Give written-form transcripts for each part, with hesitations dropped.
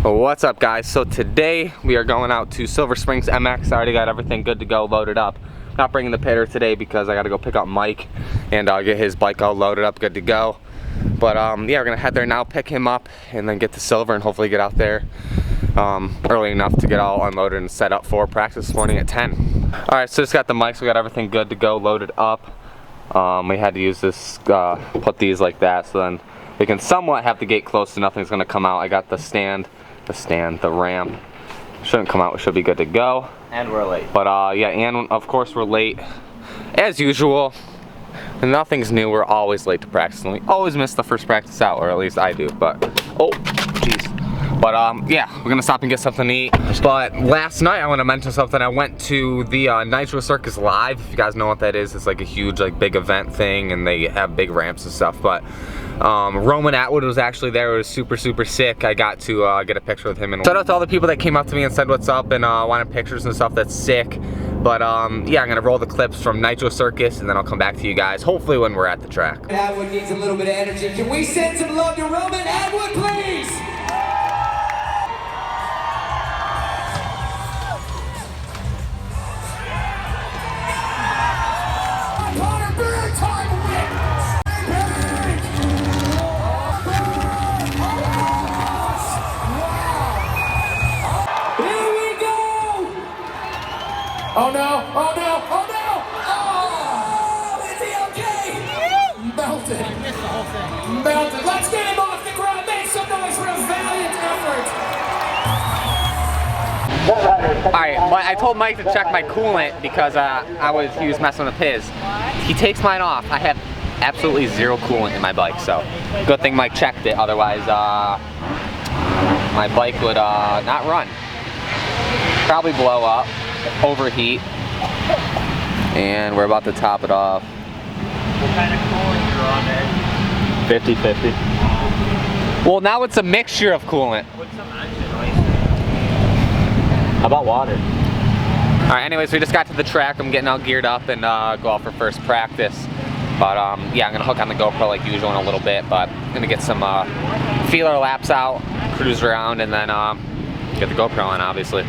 What's up, guys? So today we are going out to Silver Springs MX. I already got everything good to go, loaded up. Not bringing the pitter today because I got to go pick up Mike and get his bike all loaded up, good to go. But yeah, we're gonna head there now, pick him up, and then get to Silver and hopefully get out there early enough to get all unloaded and set up for practice this morning at 10. All right, so just got the mics. We got everything good to go, loaded up. We had to use this, put these like that, so then we can somewhat have the gate closed so nothing's gonna come out. I got the ramp. Shouldn't come out, we should be good to go. And we're late. But yeah, and of course we're late. As usual, nothing's new, we're always late to practice. And we always miss the first practice out, or at least I do, but, oh, jeez. But yeah, we're gonna stop and get something to eat. But last night, I wanna mention something. I went to the Nitro Circus Live. If you guys know what that is, it's like a huge, like, big event thing, and they have big ramps and stuff. But Roman Atwood was actually there. It was super, super sick. I got to get a picture with him. And shout out to all the people that came up to me and said what's up and wanted pictures and stuff. That's sick. But yeah, I'm gonna roll the clips from Nitro Circus, and then I'll come back to you guys, hopefully when we're at the track. Atwood needs a little bit of energy. Can we send some love to Roman Atwood, please? Oh no, oh no, oh no! Oh! Is he okay? Melted. I missed the whole thing. Melted. Let's get him off the ground. Make some noise for a valiant effort. Alright, well, I told Mike to check my coolant because he was messing with his. He takes mine off. I have absolutely zero coolant in my bike, so good thing Mike checked it. Otherwise, my bike would not run. Probably blow up. Overheat, and we're about to top it off. What kind of coolant you're on there? 50-50. Well, now it's a mixture of coolant. Put some engine oil. How about water? Alright, anyways, we just got to the track. I'm getting all geared up and go out for first practice. But yeah, I'm gonna hook on the GoPro like usual in a little bit, but I'm gonna get some feeler laps out, cruise around, and then get the GoPro on, obviously.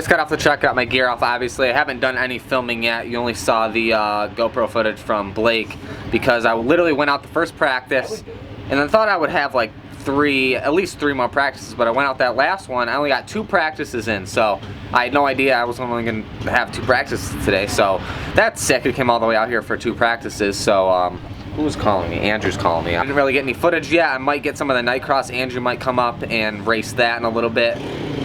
just got off the truck, got my gear off. Obviously, I haven't done any filming yet. You only saw the GoPro footage from Blake because I literally went out the first practice and then thought I would have like at least three more practices, but I went out that last one. I only got 2 practices in, so I had no idea I was only going to have 2 practices today. So that's sick. I came all the way out here for 2 practices. So who's calling me? Andrew's calling me. I didn't really get any footage yet. I might get some of the night cross. Andrew might come up and race that in a little bit.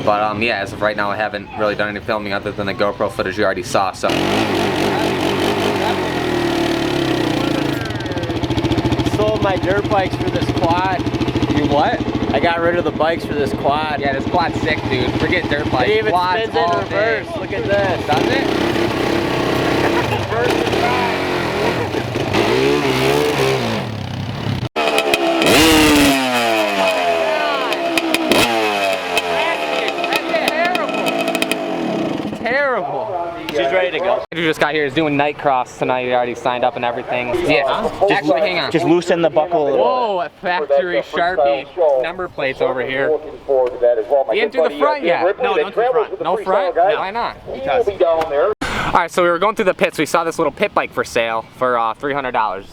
But yeah, as of right now, I haven't really done any filming other than the GoPro footage you already saw. So Sold my dirt bikes for this quad. you what? I got rid of the bikes for this quad. Yeah, this quad's sick, dude. Forget dirt bikes. It even Quads spins in all reverse. day. Look at this. Does it? Reverse and back. Terrible. She's ready to go. Andrew just got here. He's doing night cross tonight. He already signed up and everything. Yeah. Actually, hang on. Just loosen the buckle a little. Whoa, a factory Sharpie number plates over here. He didn't do the front yet. No, don't do the front. No front? Why not? Because. Alright, so we were going through the pits. We saw this little pit bike for sale for $300.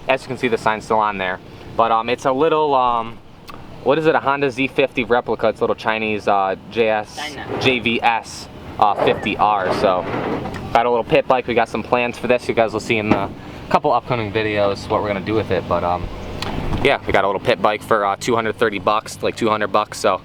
As you can see, the sign's still on there. But it's a little, what is it? A Honda Z50 replica. It's a little Chinese JVS 50R. So, got a little pit bike. We got some plans for this. You guys will see in the couple upcoming videos what we're gonna do with it. But yeah, we got a little pit bike for $230, like $200. So,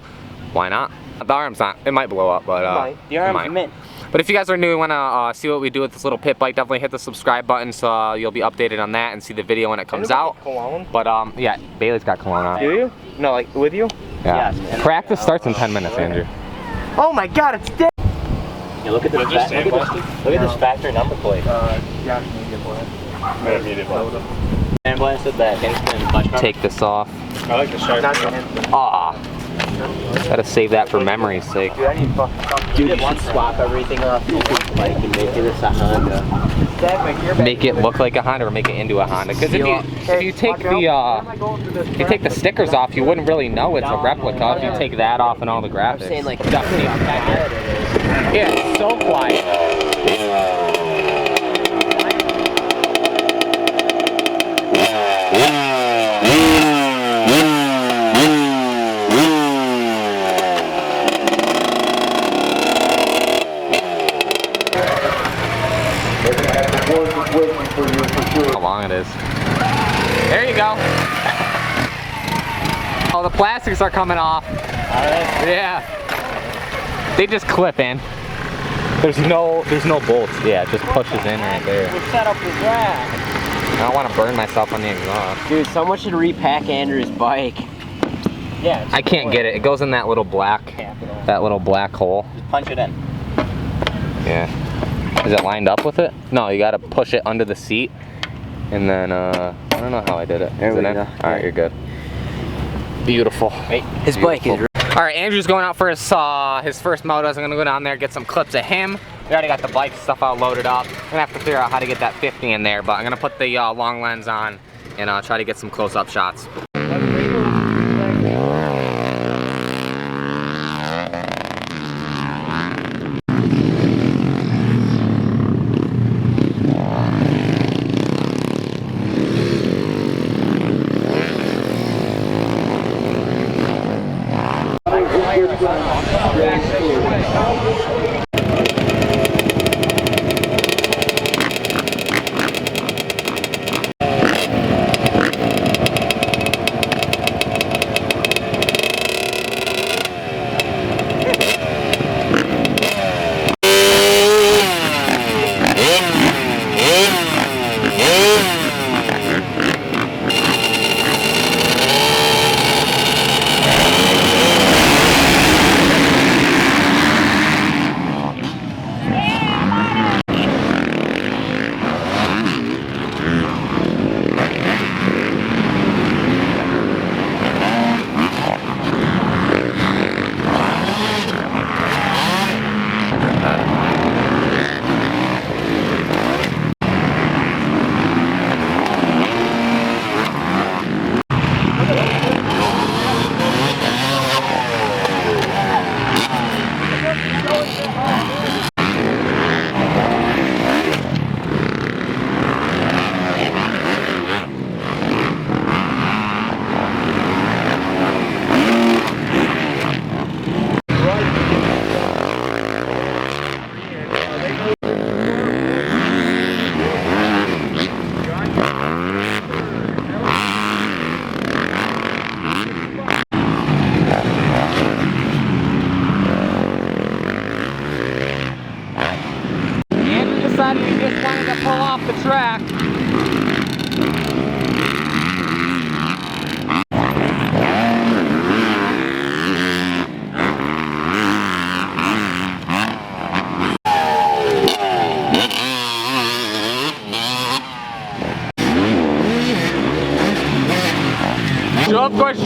why not? The arm's not. It might blow up, but The arm's mint. But if you guys are new and want to see what we do with this little pit bike, definitely hit the subscribe button so you'll be updated on that and see the video when it comes out. Cologne? But yeah, Bailey's got cologne on. Do you? No, like with you? Yeah. Yes. Practice starts in 10 minutes, Andrew. Oh my God, it's dead. Yeah, look at this. Look at this factory number plate. And blasted that instant bunch number. Take this off. I like the sharp. Ah. Gotta save that for memory's sake. Dude, I need fucking. Dude, you should swap everything off this bike and make it a Honda. Make it look like a Honda or make it into a Honda. Because if you take the stickers off, you wouldn't really know it's a replica if you take that off and all the graphics. I'm saying like definitely yeah, it's so quiet. How long it is. There you go. Oh, the plastics are coming off. Yeah. They just clip in. There's no bolts. Yeah, it just pushes in right there. What setup is that? I don't want to burn myself on the exhaust. Dude, someone should repack Andrew's bike. Yeah. I can't get it. It goes in that little black hole. Just punch it in. Yeah. Is it lined up with it? No, you gotta push it under the seat. And then, I don't know how I did it. There we go. Alright, you're good. Beautiful. Wait, his bike is... Alright, Andrew's going out for his first motos. I'm gonna go down there, get some clips of him. We already got the bike stuff all loaded up. I'm gonna have to figure out how to get that 50 in there, but I'm gonna put the long lens on and try to get some close-up shots.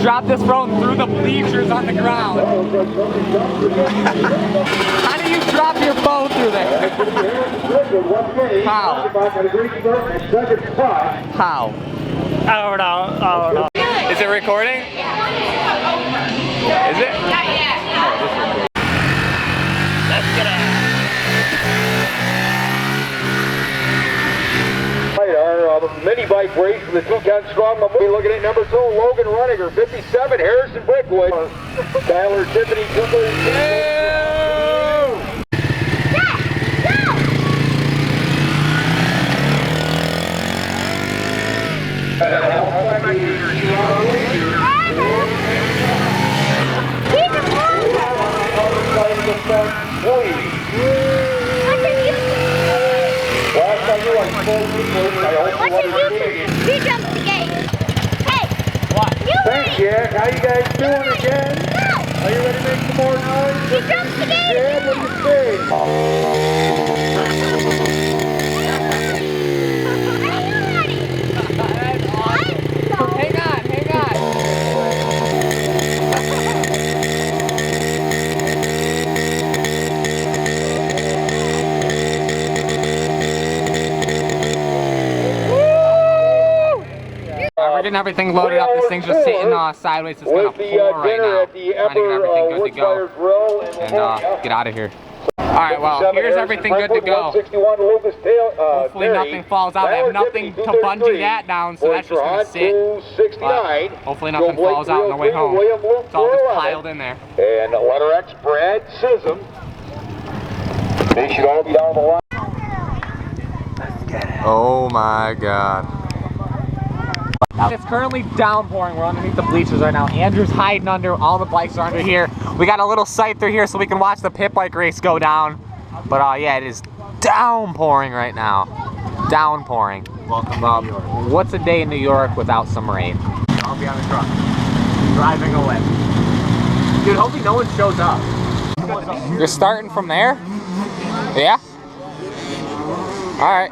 drop this phone through the bleachers on the ground? How do you drop your phone through there? How? How? I don't know. Is it recording? Is it? Not yet. Let's get it. Our mini bike race for the 2-ton strong. We're looking at number 2, Logan Runninger, 57, Harrison Brickwood, Tyler Tiffany Cooper. You jumped the gate. Hey! What? Thanks, Jack. How you guys doing again? No! Are you ready to make some more noise? You jumped the gate! Dad, what do you say? Hang on. We're getting everything loaded up. This thing's just sitting sideways. It's gonna pour right now. Trying to get everything good to go and get out of here. Alright, well, here's everything good to go. Hopefully nothing falls out. I have nothing to bungee that down, so that's just gonna sit. But hopefully nothing falls out on the way home. It's all just piled in there. And letter X, Brad Sism. They should all be down the line. Oh my god. It's currently downpouring. We're underneath the bleachers right now. Andrew's hiding under. All the bikes are under here. We got a little site through here so we can watch the pit bike race go down. But yeah, it is downpouring right now. Downpouring. Welcome up. What's a day in New York without some rain? I'll be on the truck. Driving away. Dude, hopefully no one shows up. You're starting from there? Yeah? Alright.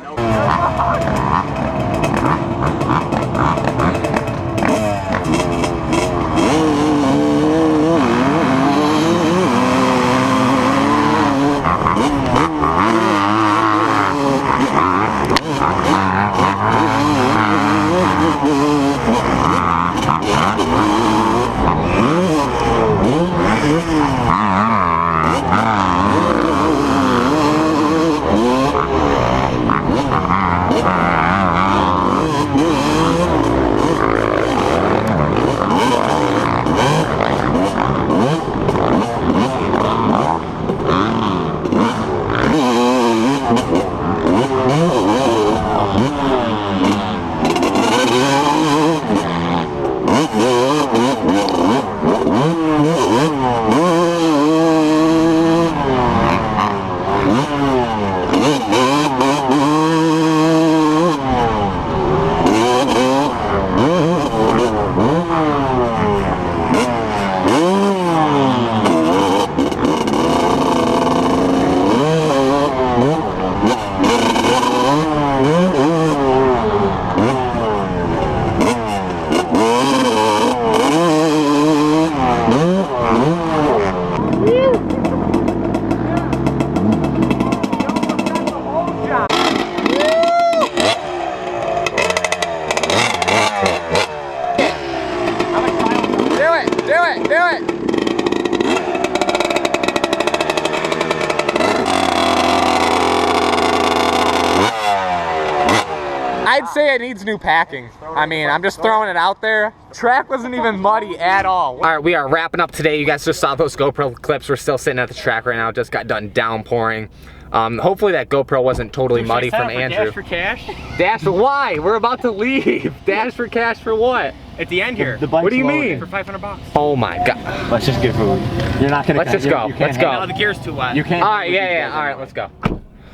I'd say it needs new packing. I mean, I'm just throwing it out there. Track wasn't even muddy at all. All right, we are wrapping up today. You guys just saw those GoPro clips. We're still sitting at the track right now. Just got done downpouring. Hopefully that GoPro wasn't totally muddy from Andrew. Dash for cash? Dash for why? We're about to leave. Dash for cash for what? At the end here. The bike's What do you loaded. mean? For 500 bucks. Oh my god. Let's just get food. You're not gonna. Let's just go. Let's go. No, the gear's too wet. You can't. All right, yeah. All right, let's go.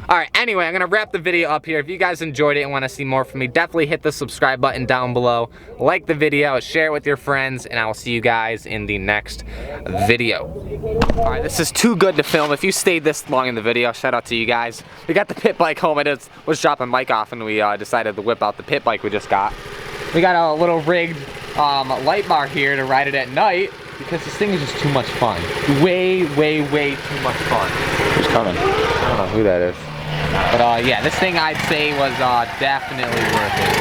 All right, anyway, I'm gonna wrap the video up here. If you guys enjoyed it and wanna see more from me, definitely hit the subscribe button down below. Like the video, share it with your friends, and I will see you guys in the next video. All right, this is too good to film. If you stayed this long in the video, shout out to you guys. We got the pit bike home. I was dropping Mike off and we decided to whip out the pit bike we just got. We got a little rigged light bar here to ride it at night because this thing is just too much fun. Way too much fun. Who's coming? I don't know who that is. But yeah, this thing I'd say was definitely worth it.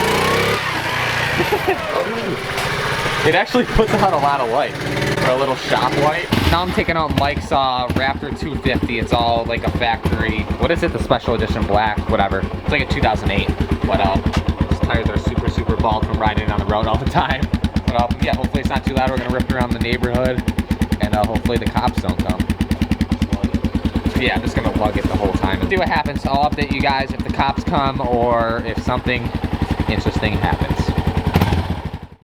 It actually puts out a lot of light for a little shop light. Now I'm taking out Mike's Raptor 250. It's all like a factory. What is it? The special edition black, whatever. It's like a 2008. But these tires are super bald from riding on the road all the time. But yeah, hopefully it's not too loud. We're gonna rip it around the neighborhood, and hopefully the cops don't come. Yeah, I'm just gonna lug it the whole time and see what happens. I'll update you guys if the cops come or if something interesting happens.